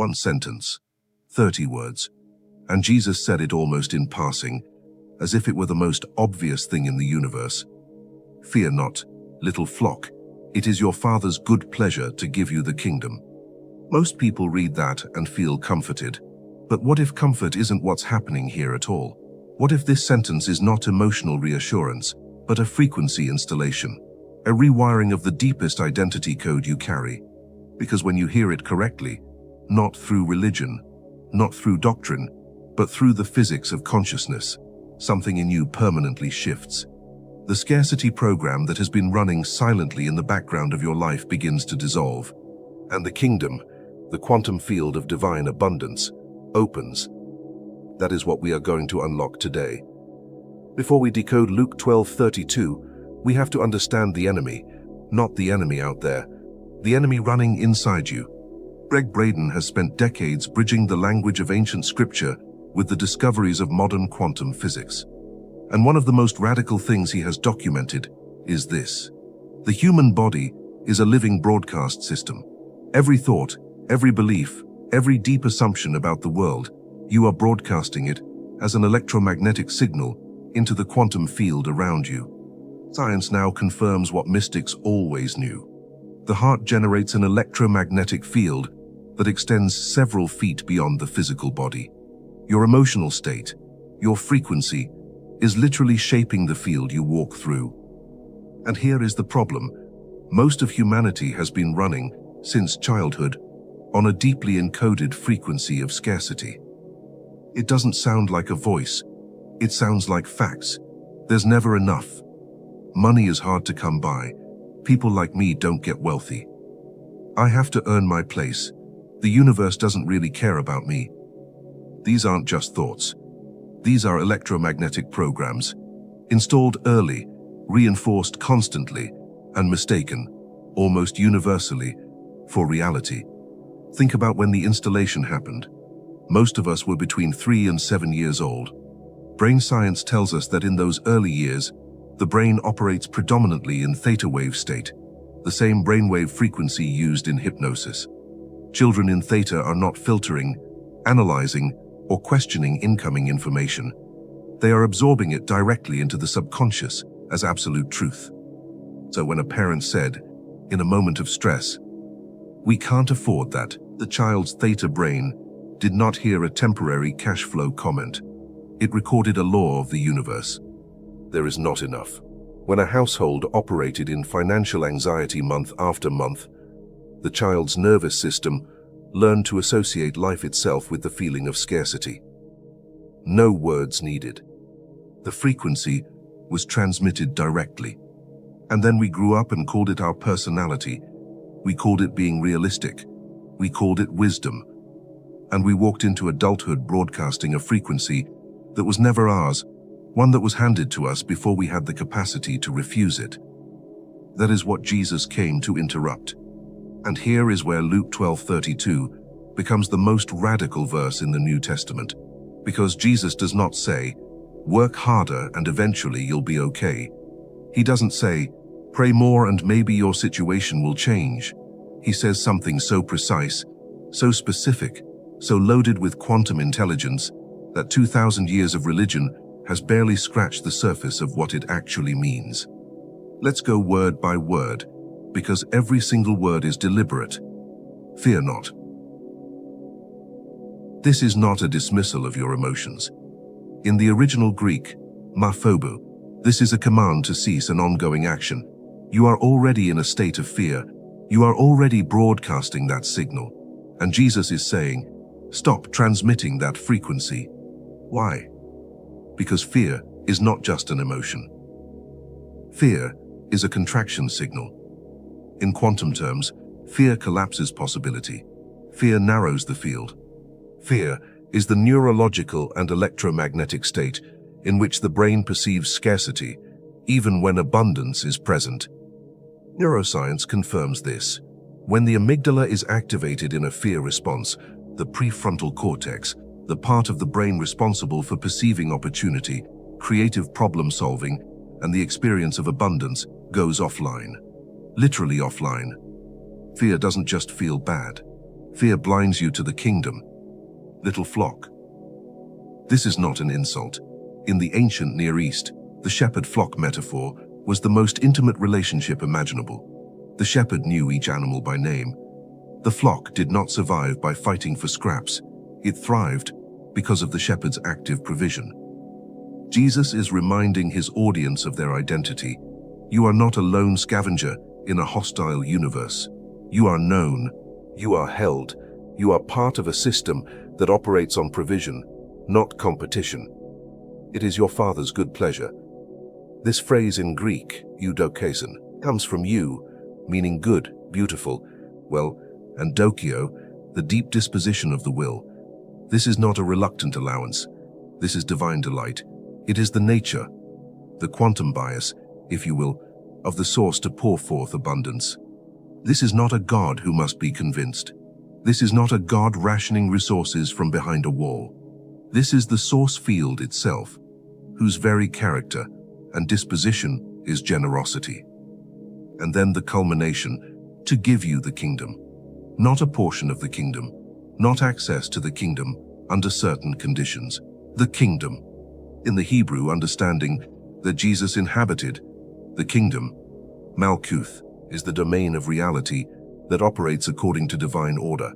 One sentence, 30 words, and Jesus said it almost in passing, as if it were the most obvious thing in the universe. Fear not, little flock, it is your Father's good pleasure to give you the kingdom. Most people read that and feel comforted. But what if comfort isn't what's happening here at all? What if this sentence is not emotional reassurance, but a frequency installation? A rewiring of the deepest identity code you carry? Because when you hear it correctly, not through religion, not through doctrine, but through the physics of consciousness, something in you permanently shifts. The scarcity program that has been running silently in the background of your life begins to dissolve, and the kingdom, the quantum field of divine abundance, opens. That is what we are going to unlock today. Before we decode Luke 12:32, we have to understand the enemy, not the enemy out there, the enemy running inside you. Gregg Braden has spent decades bridging the language of ancient scripture with the discoveries of modern quantum physics. And one of the most radical things he has documented is this. The human body is a living broadcast system. Every thought, every belief, every deep assumption about the world, you are broadcasting it as an electromagnetic signal into the quantum field around you. Science now confirms what mystics always knew. The heart generates an electromagnetic field that extends several feet beyond the physical body. Your emotional state, your frequency, is literally shaping the field you walk through. And here is the problem. Most of humanity has been running, since childhood, on a deeply encoded frequency of scarcity. It doesn't sound like a voice. It sounds like facts. There's never enough. Money is hard to come by. People like me don't get wealthy. I have to earn my place. The universe doesn't really care about me. These aren't just thoughts. These are electromagnetic programs, installed early, reinforced constantly, and mistaken, almost universally, for reality. Think about when the installation happened. Most of us were between 3 and 7 years old. Brain science tells us that in those early years, the brain operates predominantly in theta wave state, the same brainwave frequency used in hypnosis. Children in theta are not filtering, analyzing, or questioning incoming information. They are absorbing it directly into the subconscious as absolute truth. So when a parent said, in a moment of stress, "We can't afford that," the child's theta brain did not hear a temporary cash flow comment. It recorded a law of the universe. There is not enough. When a household operated in financial anxiety month after month, the child's nervous system learned to associate life itself with the feeling of scarcity. No words needed. The frequency was transmitted directly. And then we grew up and called it our personality. We called it being realistic. We called it wisdom. And we walked into adulthood broadcasting a frequency that was never ours, one that was handed to us before we had the capacity to refuse it. That is what Jesus came to interrupt. And here is where Luke 12:32 becomes the most radical verse in the New Testament, because Jesus does not say, "Work harder and eventually you'll be okay." He doesn't say, "Pray more and maybe your situation will change." He says something so precise, so specific, so loaded with quantum intelligence that 2,000 years of religion has barely scratched the surface of what it actually means. Let's go word by word, because every single word is deliberate. Fear not. This is not a dismissal of your emotions. In the original Greek, maphobo, this is a command to cease an ongoing action. You are already in a state of fear. You are already broadcasting that signal. And Jesus is saying, stop transmitting that frequency. Why? Because fear is not just an emotion. Fear is a contraction signal. In quantum terms, fear collapses possibility. Fear narrows the field. Fear is the neurological and electromagnetic state in which the brain perceives scarcity, even when abundance is present. Neuroscience confirms this. When the amygdala is activated in a fear response, the prefrontal cortex, the part of the brain responsible for perceiving opportunity, creative problem solving, and the experience of abundance, goes offline. Literally offline. Fear doesn't just feel bad. Fear blinds you to the kingdom. Little flock. This is not an insult. In the ancient Near East, the shepherd-flock metaphor was the most intimate relationship imaginable. The shepherd knew each animal by name. The flock did not survive by fighting for scraps. It thrived because of the shepherd's active provision. Jesus is reminding his audience of their identity. You are not a lone scavenger in a hostile universe. You are known. You are held. You are part of a system that operates on provision, not competition. It is your Father's good pleasure. This phrase in Greek, Eudokēsen, comes from eu, meaning good, beautiful, well, and dokio, the deep disposition of the will. This is not a reluctant allowance. This is divine delight. It is the nature, the quantum bias, if you will, of the source to pour forth abundance. This is not a God who must be convinced. This is not a God rationing resources from behind a wall. This is the source field itself, whose very character and disposition is generosity. And then the culmination, to give you the kingdom. Not a portion of the kingdom, not access to the kingdom under certain conditions. The kingdom. In the Hebrew understanding that Jesus inhabited, the kingdom, Malkuth, is the domain of reality that operates according to divine order.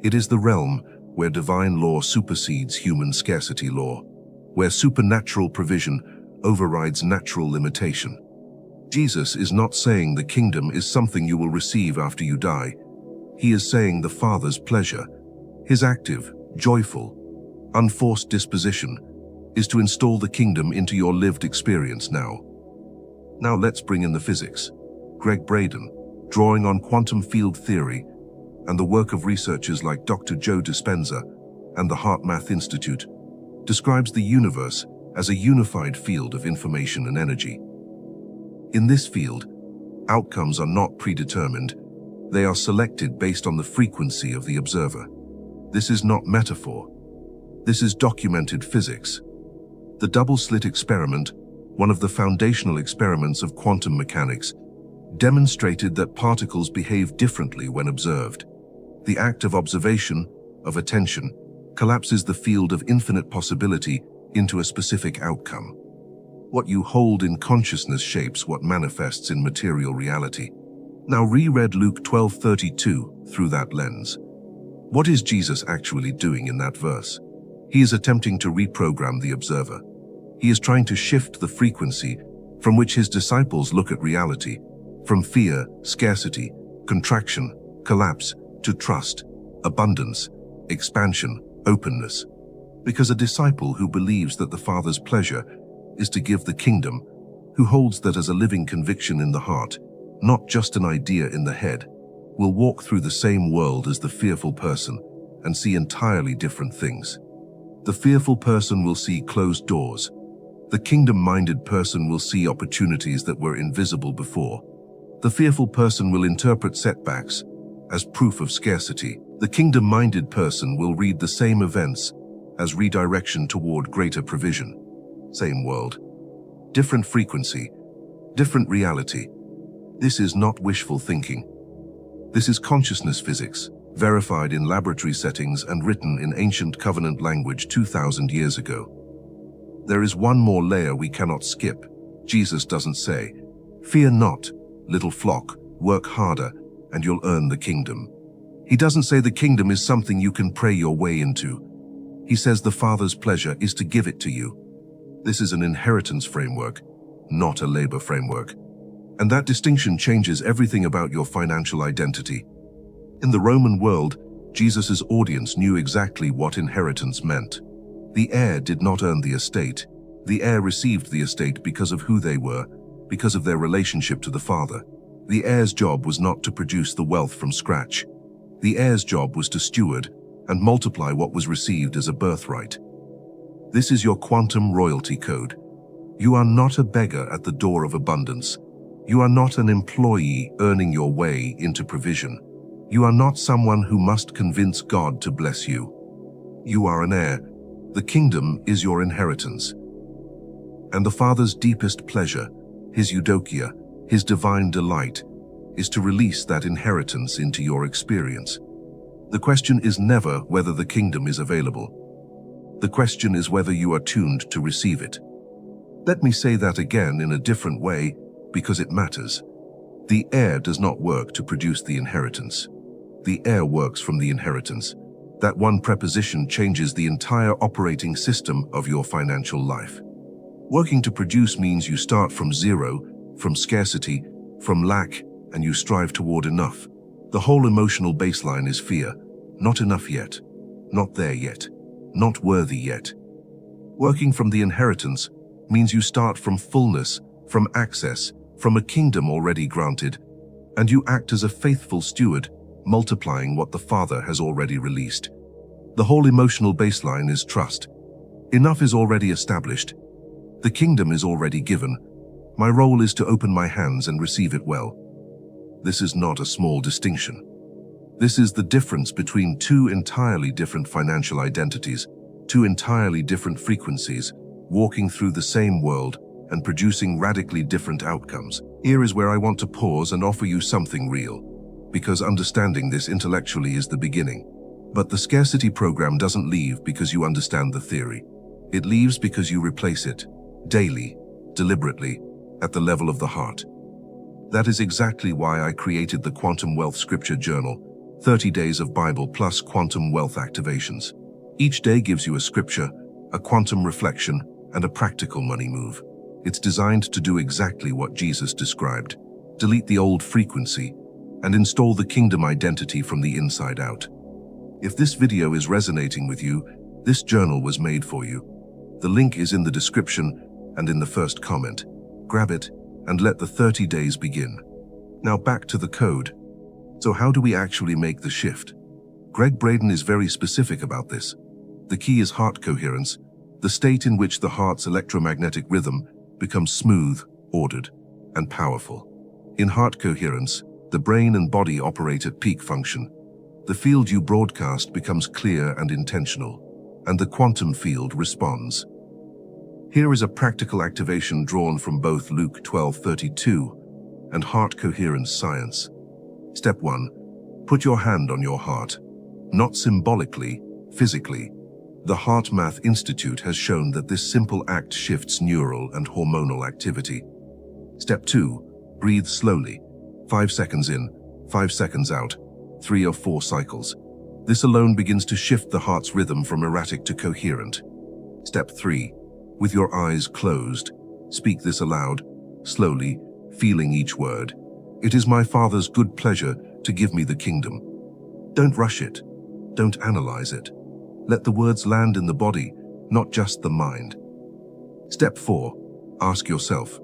It is the realm where divine law supersedes human scarcity law, where supernatural provision overrides natural limitation. Jesus is not saying the kingdom is something you will receive after you die. He is saying the Father's pleasure, his active, joyful, unforced disposition, is to install the kingdom into your lived experience now. Now let's bring in the physics. Gregg Braden, drawing on quantum field theory and the work of researchers like Dr. Joe Dispenza and the HeartMath Institute, describes the universe as a unified field of information and energy. In this field, outcomes are not predetermined. They are selected based on the frequency of the observer. This is not metaphor. This is documented physics. The double-slit experiment, one of the foundational experiments of quantum mechanics, demonstrated that particles behave differently when observed. The act of observation, of attention, collapses the field of infinite possibility into a specific outcome. What you hold in consciousness shapes what manifests in material reality. Now reread Luke 12:32 through that lens. What is Jesus actually doing in that verse? He is attempting to reprogram the observer. He is trying to shift the frequency from which his disciples look at reality, from fear, scarcity, contraction, collapse, to trust, abundance, expansion, openness. Because a disciple who believes that the Father's pleasure is to give the kingdom, who holds that as a living conviction in the heart, not just an idea in the head, will walk through the same world as the fearful person and see entirely different things. The fearful person will see closed doors. The kingdom-minded person will see opportunities that were invisible before. The fearful person will interpret setbacks as proof of scarcity. The kingdom-minded person will read the same events as redirection toward greater provision. Same world, different frequency, different reality. This is not wishful thinking. This is consciousness physics, verified in laboratory settings and written in ancient covenant language 2,000 years ago. There is one more layer we cannot skip. Jesus doesn't say, "Fear not, little flock, work harder, and you'll earn the kingdom." He doesn't say the kingdom is something you can pray your way into. He says the Father's pleasure is to give it to you. This is an inheritance framework, not a labor framework. And that distinction changes everything about your financial identity. In the Roman world, Jesus' audience knew exactly what inheritance meant. The heir did not earn the estate. The heir received the estate because of who they were, because of their relationship to the Father. The heir's job was not to produce the wealth from scratch. The heir's job was to steward and multiply what was received as a birthright. This is your quantum royalty code. You are not a beggar at the door of abundance. You are not an employee earning your way into provision. You are not someone who must convince God to bless you. You are an heir. The kingdom is your inheritance. And the Father's deepest pleasure, his Eudokia, his divine delight, is to release that inheritance into your experience. The question is never whether the kingdom is available. The question is whether you are tuned to receive it. Let me say that again in a different way, because it matters. The heir does not work to produce the inheritance. The heir works from the inheritance. That one preposition changes the entire operating system of your financial life. Working to produce means you start from zero, from scarcity, from lack, and you strive toward enough. The whole emotional baseline is fear. Not enough yet. Not there yet. Not worthy yet. Working from the inheritance means you start from fullness, from access, from a kingdom already granted, and you act as a faithful steward, multiplying what the Father has already released. The whole emotional baseline is trust. Enough is already established. The kingdom is already given. My role is to open my hands and receive it well. This is not a small distinction. This is the difference between two entirely different financial identities, two entirely different frequencies, walking through the same world and producing radically different outcomes. Here is where I want to pause and offer you something real, because understanding this intellectually is the beginning. But the scarcity program doesn't leave because you understand the theory. It leaves because you replace it, daily, deliberately, at the level of the heart. That is exactly why I created the Quantum Wealth Scripture Journal, 30 days of Bible plus quantum wealth activations. Each day gives you a scripture, a quantum reflection, and a practical money move. It's designed to do exactly what Jesus described: delete the old frequency and install the kingdom identity from the inside out. If this video is resonating with you, this journal was made for you. The link is in the description and in the first comment. Grab it and let the 30 days begin. Now back to the code. So how do we actually make the shift? Gregg Braden is very specific about this. The key is heart coherence, the state in which the heart's electromagnetic rhythm becomes smooth, ordered, and powerful. In heart coherence, the brain and body operate at peak function. The field you broadcast becomes clear and intentional, and the quantum field responds. Here is a practical activation drawn from both Luke 12:32 and heart coherence science. Step 1. Put your hand on your heart. Not symbolically, physically. The HeartMath Institute has shown that this simple act shifts neural and hormonal activity. Step 2. Breathe slowly. 5 seconds in, 5 seconds out, 3 or 4 cycles. This alone begins to shift the heart's rhythm from erratic to coherent. Step 3. With your eyes closed, speak this aloud, slowly, feeling each word. It is my Father's good pleasure to give me the kingdom. Don't rush it. Don't analyze it. Let the words land in the body, not just the mind. Step 4. Ask yourself,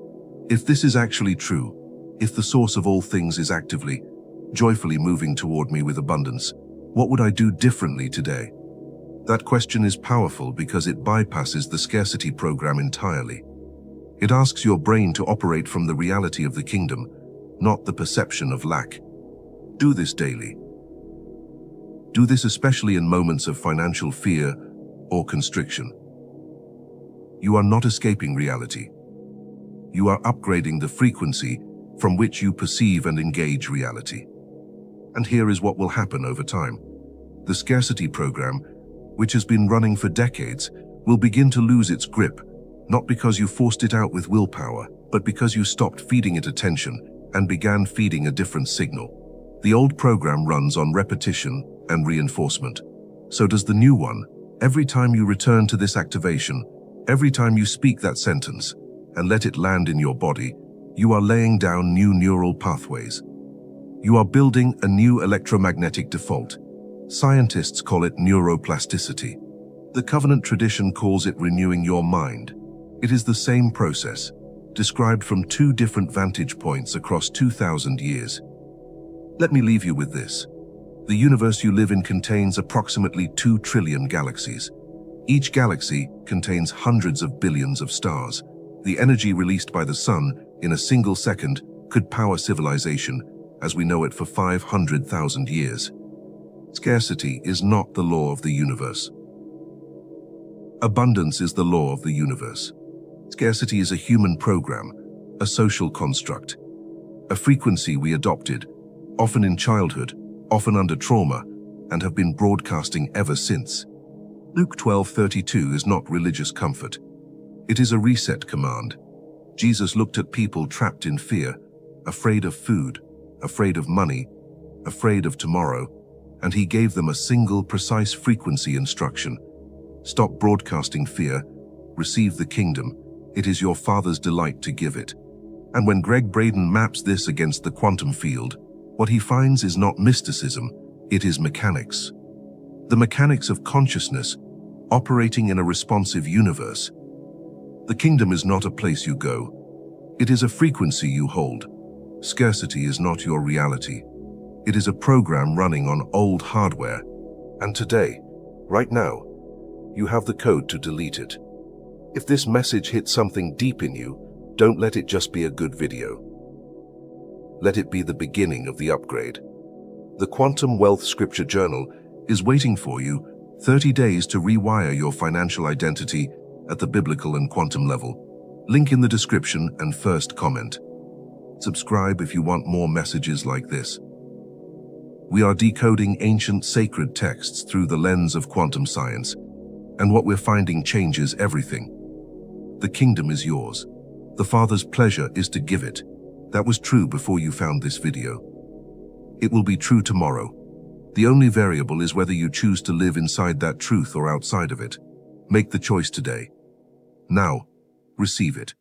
if this is actually true, if the source of all things is actively, joyfully moving toward me with abundance, what would I do differently today? That question is powerful because it bypasses the scarcity program entirely. It asks your brain to operate from the reality of the kingdom, not the perception of lack. Do this daily. Do this especially in moments of financial fear or constriction. You are not escaping reality. You are upgrading the frequency from which you perceive and engage reality. And here is what will happen over time. The scarcity program, which has been running for decades, will begin to lose its grip, not because you forced it out with willpower, but because you stopped feeding it attention and began feeding a different signal. The old program runs on repetition and reinforcement. So does the new one. Every time you return to this activation, every time you speak that sentence and let it land in your body, you are laying down new neural pathways. You are building a new electromagnetic default. Scientists call it neuroplasticity. The covenant tradition calls it renewing your mind. It is the same process, described from 2 different vantage points across 2,000 years. Let me leave you with this. The universe you live in contains approximately 2 trillion galaxies. Each galaxy contains hundreds of billions of stars. The energy released by the sun in a single second could power civilization as we know it for 500,000 years. Scarcity is not the law of the universe. Abundance is the law of the universe. Scarcity is a human program, a social construct, a frequency we adopted, often in childhood, often under trauma, and have been broadcasting ever since. Luke 12:32 is not religious comfort. It is a reset command. Jesus looked at people trapped in fear, afraid of food, afraid of money, afraid of tomorrow, and he gave them a single precise frequency instruction. Stop broadcasting fear, receive the kingdom. It is your Father's delight to give it. And when Gregg Braden maps this against the quantum field, what he finds is not mysticism, it is mechanics. The mechanics of consciousness, operating in a responsive universe. The kingdom is not a place you go. It is a frequency you hold. Scarcity is not your reality. It is a program running on old hardware. And today, right now, you have the code to delete it. If this message hits something deep in you, don't let it just be a good video. Let it be the beginning of the upgrade. The Quantum Wealth Scripture Journal is waiting for you. 30 days to rewire your financial identity at the biblical and quantum level. Link in the description and first comment. Subscribe if you want more messages like this. We are decoding ancient sacred texts through the lens of quantum science, and what we're finding changes everything. The kingdom is yours. The Father's pleasure is to give it. That was true before you found this video. It will be true tomorrow. The only variable is whether you choose to live inside that truth or outside of it. Make the choice today. Now, receive it.